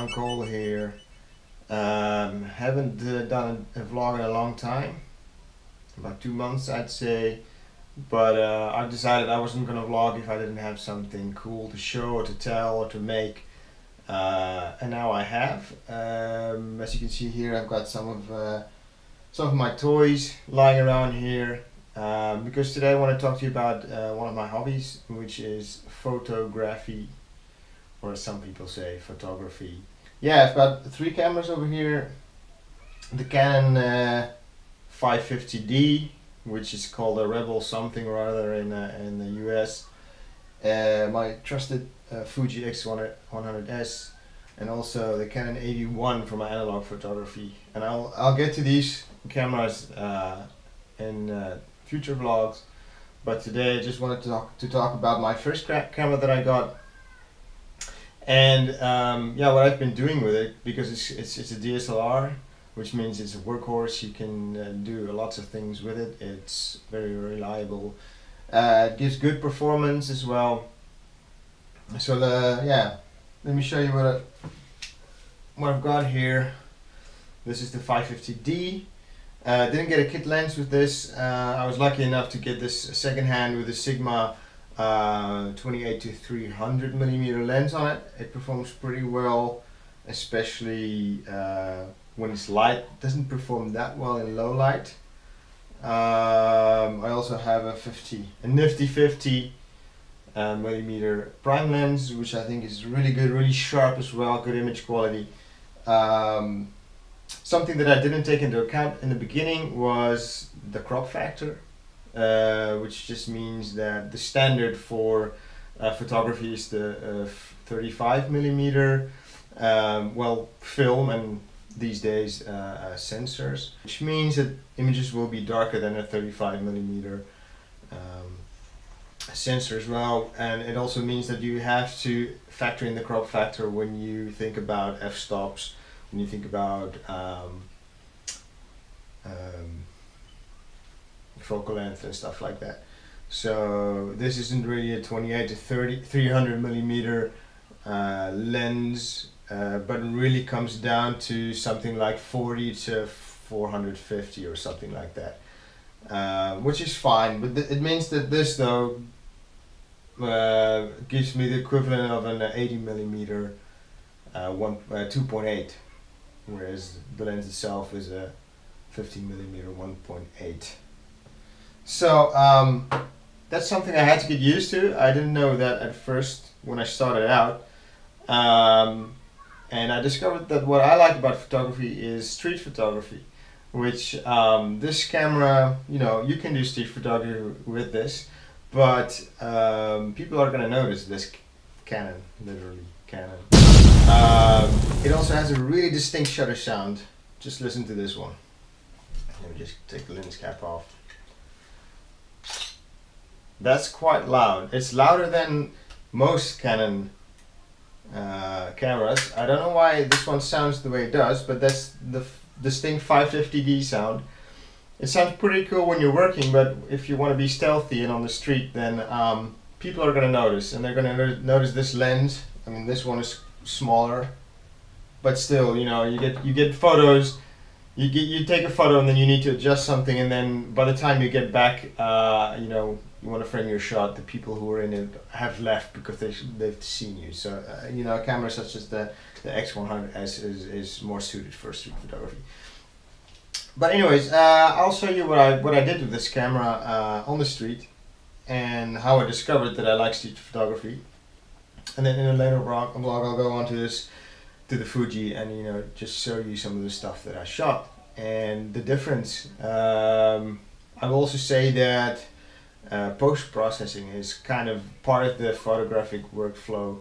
JeanKool here. Haven't done a vlog in a long time, about 2 months I'd say, but I decided I wasn't gonna vlog if I didn't have something cool to show or to tell or to make, and now I have. As you can see here, I've got some of my toys lying around here, because today I want to talk to you about one of my hobbies, which is photography, or as some people say, photography. Yeah, I've got 3 cameras over here. The Canon 550D, which is called a Rebel something or other in the US. My trusted Fuji X100S, and also the Canon 81 for my analog photography. And I'll get to these cameras in future vlogs, but today I just wanted to talk about my first camera that I got. And yeah, what I've been doing with it, because it's a DSLR, which means it's a workhorse. You can do lots of things with it. It's very reliable. It gives good performance as well. So yeah, let me show you what I've got here. This is the 550D. Didn't get a kit lens with this. I was lucky enough to get this secondhand with a Sigma 28 to 300 millimeter lens on it. It performs pretty well, especially when it's light. It doesn't perform that well in low light. I also have a nifty 50 millimeter prime lens, which I think is really good, really sharp as well, good image quality. Something that I didn't take into account in the beginning was the crop factor. Which just means that the standard for photography is the 35 millimeter film, and these days sensors, which means that images will be darker than a 35 millimeter sensor as well. And it also means that you have to factor in the crop factor when you think about f-stops, when you think about focal length and stuff like that. So this isn't really a 28 to 300 millimeter lens, but it really comes down to something like 40 to 450 or something like that, which is fine. But it means that this though gives me the equivalent of an 80 millimeter 2.8, whereas the lens itself is a 50 millimeter 1.8. So that's something I had to get used to. I didn't know that at first when I started out, and I discovered that what I like about photography is street photography, which this camera, you can do street photography with this, but people are going to notice this Canon, literally Canon. It also has a really distinct shutter sound. Just listen to this one. Let me just take the lens cap off. That's quite loud. It's louder than most Canon cameras. I don't know why this one sounds the way it does, but that's the distinct 550D sound. It sounds pretty cool when you're working, but if you want to be stealthy and on the street, then people are going to notice, and they're going to notice this lens. I mean, this one is smaller, but still, you get photos. You take a photo and then you need to adjust something, and then by the time you get back, you want to frame your shot. The people who were in it have left because they've seen you. So a camera such as the X100S is more suited for street photography. But anyways, I'll show you what I did with this camera on the street, and how I discovered that I like street photography. And then in a later vlog I'll go on to the Fuji and just show you some of the stuff that I shot and the difference. I will also say that post-processing is kind of part of the photographic workflow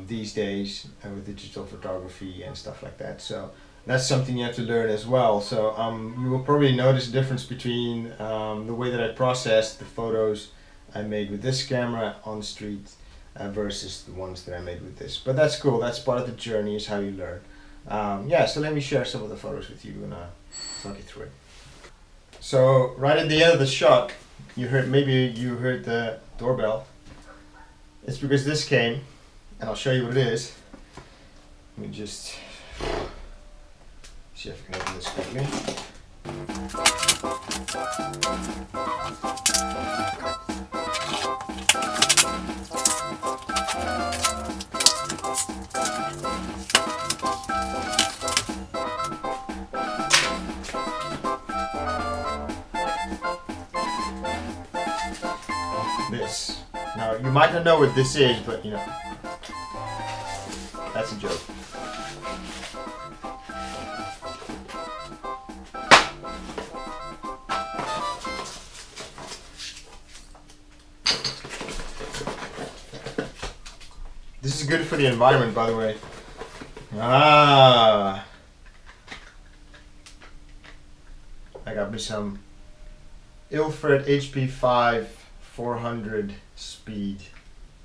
these days with digital photography and stuff like that. So that's something you have to learn as well. So you will probably notice a difference between the way that I processed the photos I made with this camera on the street versus the ones that I made with this. But that's cool. That's part of the journey, is how you learn. Yeah, so let me share some of the photos with you and talk you through it. So right at the end of the shot, maybe you heard the doorbell. It's because this came, and I'll show you what it is. Let me just see if I can open this quickly. This. Now, you might not know what this is, but you know, that's a joke. This is good for the environment, by the way. Ah, I got me some Ilfred HP5 400 speed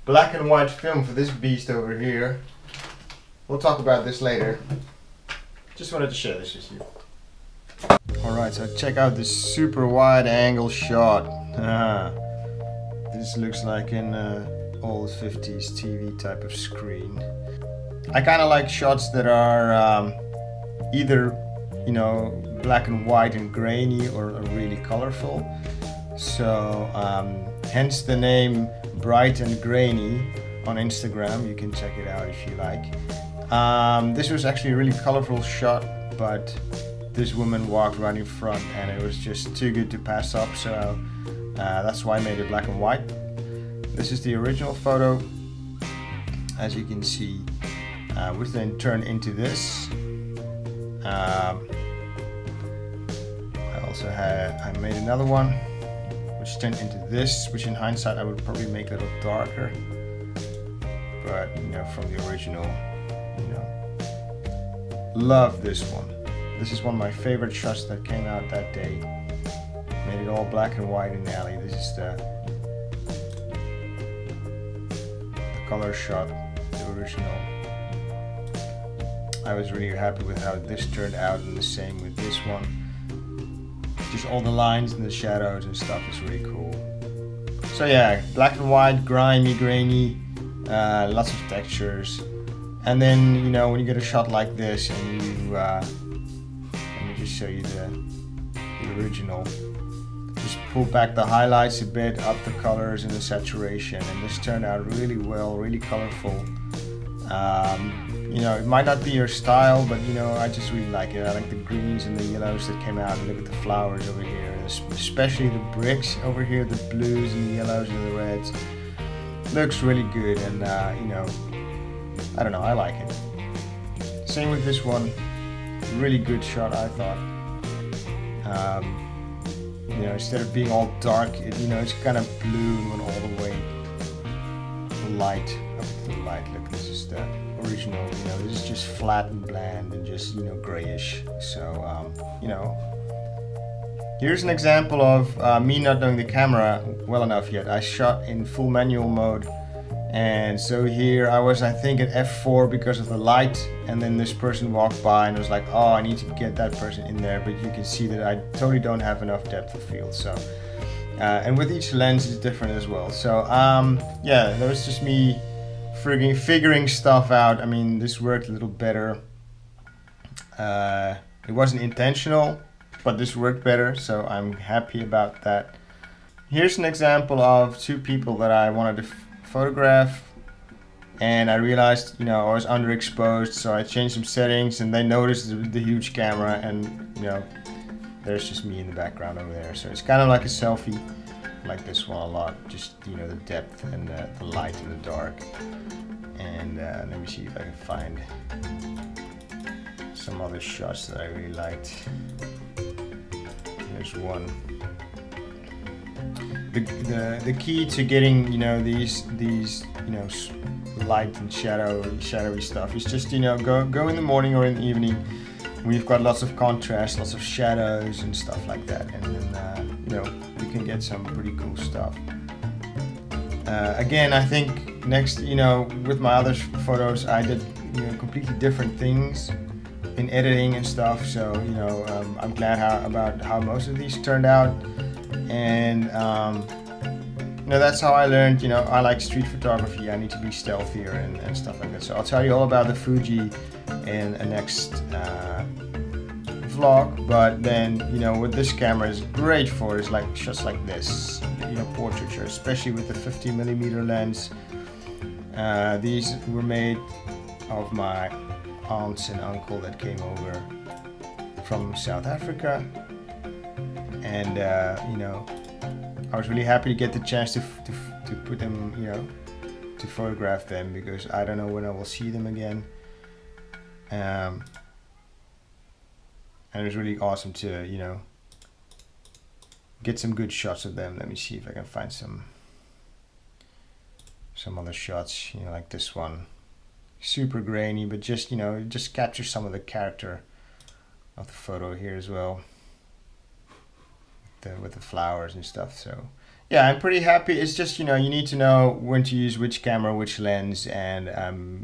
black and white film for this beast over here. We'll talk about this later. Just wanted to share this with you. Alright, so check out this super wide angle shot. This looks like an old 50s TV type of screen. I kind of like shots that are either, you know, black and white and grainy or really colorful. So hence the name Bright and Grainy on Instagram. You can check it out if you like. This was actually a really colorful shot, but this woman walked right in front and it was just too good to pass up, so that's why I made it black and white. This is the original photo, as you can see, which then turned into this. I made another one which turned into this, which in hindsight I would probably make a little darker, but you know, from the original, you know, love this one. This is one of my favorite shots that came out that day. Made it all black and white in the alley. This is the color shot, the original. I was really happy with how this turned out, and the same with this one. Just all the lines and the shadows and stuff is really cool. So yeah, black and white, grimy, grainy, lots of textures. And then, you know, when you get a shot like this and you, let me just show you the original. Just pull back the highlights a bit, up the colors and the saturation, and this turned out really well, really colorful. You know, it might not be your style, but you know, I just really like it. I like the greens and the yellows that came out. And look at the flowers over here, especially the bricks over here, the blues and the yellows and the reds. Looks really good, and you know, I don't know, I like it. Same with this one, really good shot, I thought. You know, instead of being all dark, you know, it's kind of blue and went all the way light, up to the light. Look, this is the original, you know, this is just flat and bland and just, you know, grayish. So, you know, here's an example of me not knowing the camera well enough yet. I shot in full manual mode, and so here I was, I think, at f4 because of the light, and then this person walked by and I was like, oh, I need to get that person in there, but you can see that I totally don't have enough depth of field. So and with each lens it's different as well. So yeah, that was just me figuring stuff out. I mean, this worked a little better. It wasn't intentional, but this worked better, so I'm happy about that. Here's an example of two people that I wanted to photograph, and I realized, you know, I was underexposed, so I changed some settings, and they noticed the huge camera, and you know, there's just me in the background over there. So it's kind of like a selfie. I like this one a lot, just, you know, the depth and the light and the dark. And let me see if I can find some other shots that I really liked. There's one. The key to getting, you know, these you know, light and shadowy stuff is just, you know, go in the morning or in the evening. We've got lots of contrast, lots of shadows and stuff like that, and then you know, you can get some pretty cool stuff. Again, I think next, you know, with my other photos, I did, you know, completely different things in editing and stuff. So, you know, I'm glad about how most of these turned out, and you know, that's how I learned. You know, I like street photography. I need to be stealthier and stuff like that. So I'll tell you all about the Fuji in a next vlog. But then, you know, what this camera is great for is like shots like this, you know, portraiture, especially with the 50mm lens. These were made of my aunts and uncle that came over from South Africa, and you know, I was really happy to get the chance to put them, you know, to photograph them, because I don't know when I will see them again. And it was really awesome to, you know, get some good shots of them. Let me see if I can find some other shots, you know, like this one. Super grainy, but just, you know, just capture some of the character of the photo here as well, with the flowers and stuff. So yeah, I'm pretty happy. It's just, you know, you need to know when to use which camera, which lens, and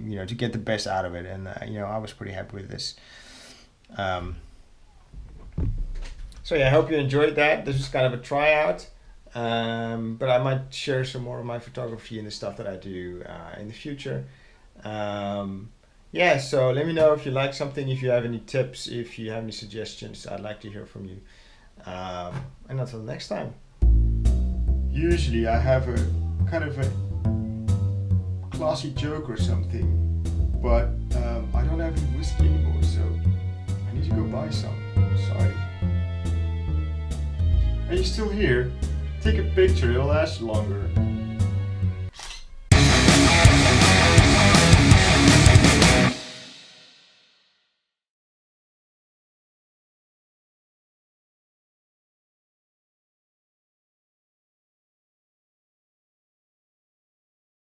you know, to get the best out of it. And you know, I was pretty happy with this. So yeah, I hope you enjoyed that. This was kind of a tryout, but I might share some more of my photography and the stuff that I do in the future. Yeah, so let me know if you like something, if you have any tips, if you have any suggestions. I'd like to hear from you. And until next time. Usually I have a kind of a classy joke or something, but I don't have any whiskey anymore, so I need to go buy some. Sorry. Are you still here? Take a picture, it'll last longer.